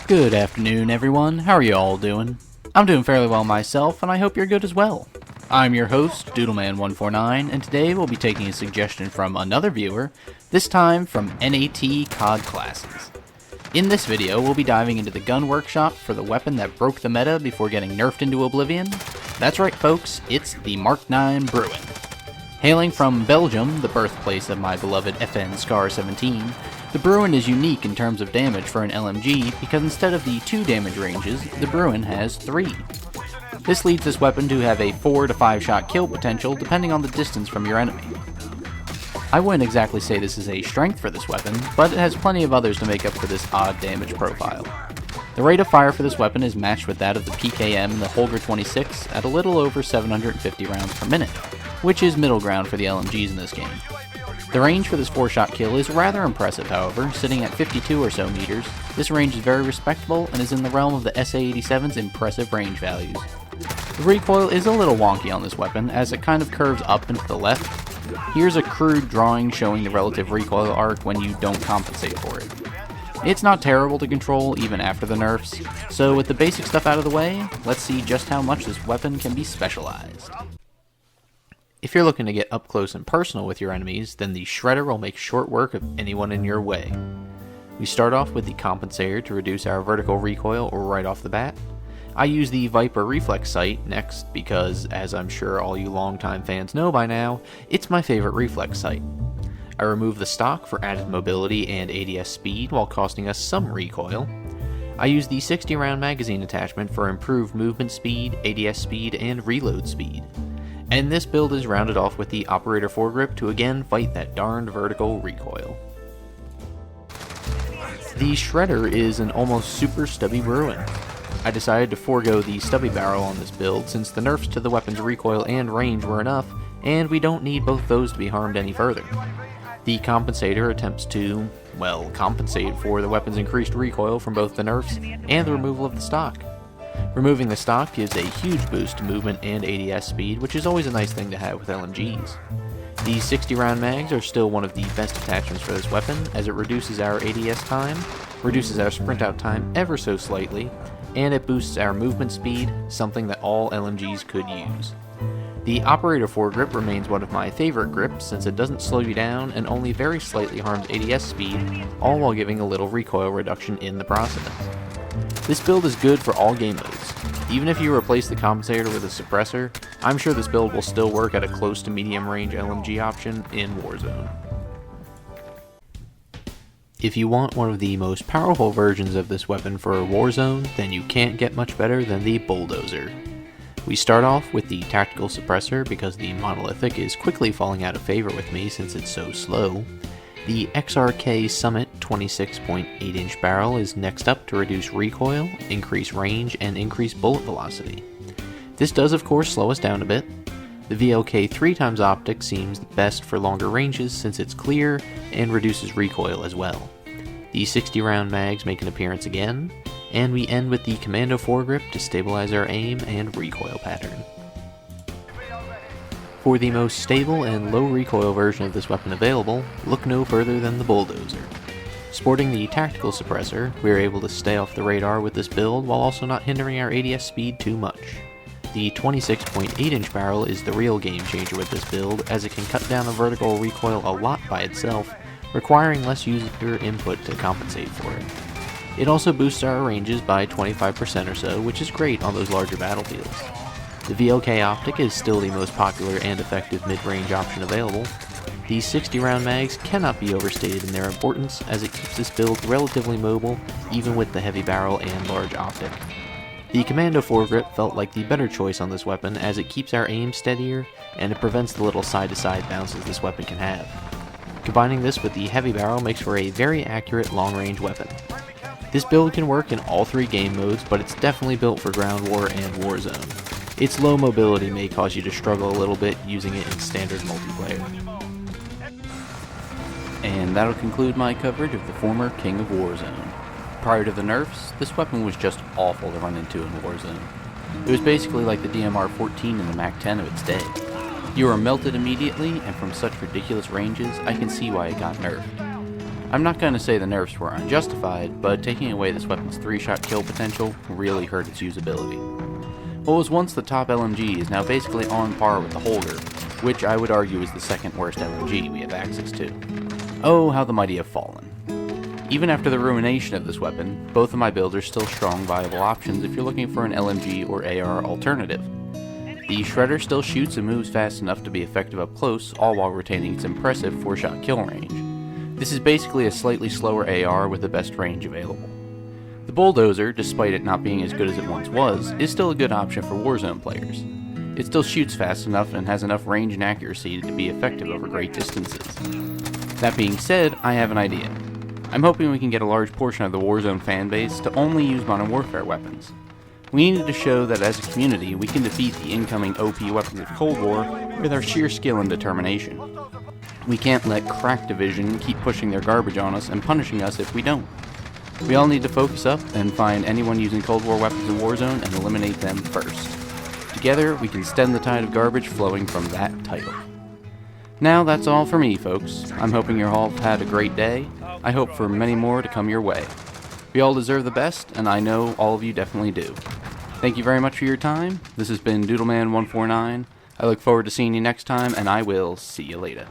Good afternoon, everyone. How are you all doing? I'm doing fairly well myself, and I hope you're good as well. I'm your host, Doodleman149, and today we'll be taking a suggestion from another viewer, this time from NAT COD Classes. In this video, we'll be diving into the gun workshop for the weapon that broke the meta before getting nerfed into oblivion. That's right, folks, it's the Mk9 Bruen. Hailing from Belgium, the birthplace of my beloved FN Scar 17, the Bruen is unique in terms of damage for an LMG because instead of the 2 damage ranges, the Bruen has 3. This leads this weapon to have a 4 to 5 shot kill potential depending on the distance from your enemy. I wouldn't exactly say this is a strength for this weapon, but it has plenty of others to make up for this odd damage profile. The rate of fire for this weapon is matched with that of the PKM and the Holger 26 at a little over 750 rounds per minute, which is middle ground for the LMGs in this game. The range for this 4-shot kill is rather impressive, however, sitting at 52 or so meters. This range is very respectable and is in the realm of the SA-87's impressive range values. The recoil is a little wonky on this weapon, as it kind of curves up and to the left. Here's a crude drawing showing the relative recoil arc when you don't compensate for it. It's not terrible to control even after the nerfs, so with the basic stuff out of the way, let's see just how much this weapon can be specialized. If you're looking to get up close and personal with your enemies, then the Shredder will make short work of anyone in your way. We start off with the compensator to reduce our vertical recoil right off the bat. I use the Viper reflex sight next because, as I'm sure all you longtime fans know by now, it's my favorite reflex sight. I remove the stock for added mobility and ADS speed while costing us some recoil. I use the 60 round magazine attachment for improved movement speed, ADS speed, and reload speed. And this build is rounded off with the operator foregrip to again fight that darned vertical recoil. The Shredder is an almost super stubby Bruen. I decided to forego the stubby barrel on this build since the nerfs to the weapon's recoil and range were enough, and we don't need both those to be harmed any further. The compensator attempts to, well, compensate for the weapon's increased recoil from both the nerfs and the removal of the stock. Removing the stock gives a huge boost to movement and ADS speed, which is always a nice thing to have with LMGs. These 60 round mags are still one of the best attachments for this weapon, as it reduces our ADS time, reduces our sprint out time ever so slightly, and it boosts our movement speed, something that all LMGs could use. The operator foregrip remains one of my favorite grips since it doesn't slow you down and only very slightly harms ADS speed, all while giving a little recoil reduction in the process. This build is good for all game modes. Even if you replace the compensator with a suppressor, I'm sure this build will still work at a close to medium range LMG option in Warzone. If you want one of the most powerful versions of this weapon for Warzone, then you can't get much better than the Bulldozer. We start off with the tactical suppressor because the monolithic is quickly falling out of favor with me since it's so slow. The XRK Summit 26.8-inch barrel is next up to reduce recoil, increase range, and increase bullet velocity. This does of course slow us down a bit. The VLK 3x optic seems best for longer ranges since it's clear and reduces recoil as well. The 60 round mags make an appearance again, and we end with the commando foregrip to stabilize our aim and recoil pattern. For the most stable and low recoil version of this weapon available, look no further than the Bulldozer. Sporting the tactical suppressor, we are able to stay off the radar with this build while also not hindering our ADS speed too much. The 26.8-inch barrel is the real game changer with this build, as it can cut down the vertical recoil a lot by itself, requiring less user input to compensate for it. It also boosts our ranges by 25% or so, which is great on those larger battlefields. The VLK optic is still the most popular and effective mid-range option available. These 60 round mags cannot be overstated in their importance, as it keeps this build relatively mobile even with the heavy barrel and large optic. The commando foregrip felt like the better choice on this weapon, as it keeps our aim steadier and it prevents the little side-to-side bounces this weapon can have. Combining this with the heavy barrel makes for a very accurate long-range weapon. This build can work in all 3 game modes, but it's definitely built for ground war and Warzone. Its low mobility may cause you to struggle a little bit using it in standard multiplayer. And that'll conclude my coverage of the former King of Warzone. Prior to the nerfs, this weapon was just awful to run into in Warzone. It was basically like the DMR-14 and the Mk9 of its day. You were melted immediately, and from such ridiculous ranges, I can see why it got nerfed. I'm not going to say the nerfs were unjustified, but taking away this weapon's 3-shot kill potential really hurt its usability. What was once the top LMG is now basically on par with the Holger, which I would argue is the second worst LMG we have access to. Oh, how the mighty have fallen. Even after the ruination of this weapon, both of my builds are still strong, viable options if you're looking for an LMG or AR alternative. The Shredder still shoots and moves fast enough to be effective up close, all while retaining its impressive 4-shot kill range. This is basically a slightly slower AR with the best range available. The Bulldozer, despite it not being as good as it once was, is still a good option for Warzone players. It still shoots fast enough and has enough range and accuracy to be effective over great distances. That being said, I have an idea. I'm hoping we can get a large portion of the Warzone fanbase to only use Modern Warfare weapons. We needed to show that as a community we can defeat the incoming OP weapons of Cold War with our sheer skill and determination. We can't let Crack Division keep pushing their garbage on us and punishing us if we don't. We all need to focus up and find anyone using Cold War weapons in Warzone and eliminate them first. Together we can stem the tide of garbage flowing from that title. Now that's all for me, folks. I'm hoping you all have had a great day. I hope for many more to come your way. We all deserve the best, and I know all of you definitely do. Thank you very much for your time. This has been DoodleMan149. I look forward to seeing you next time, and I will see you later.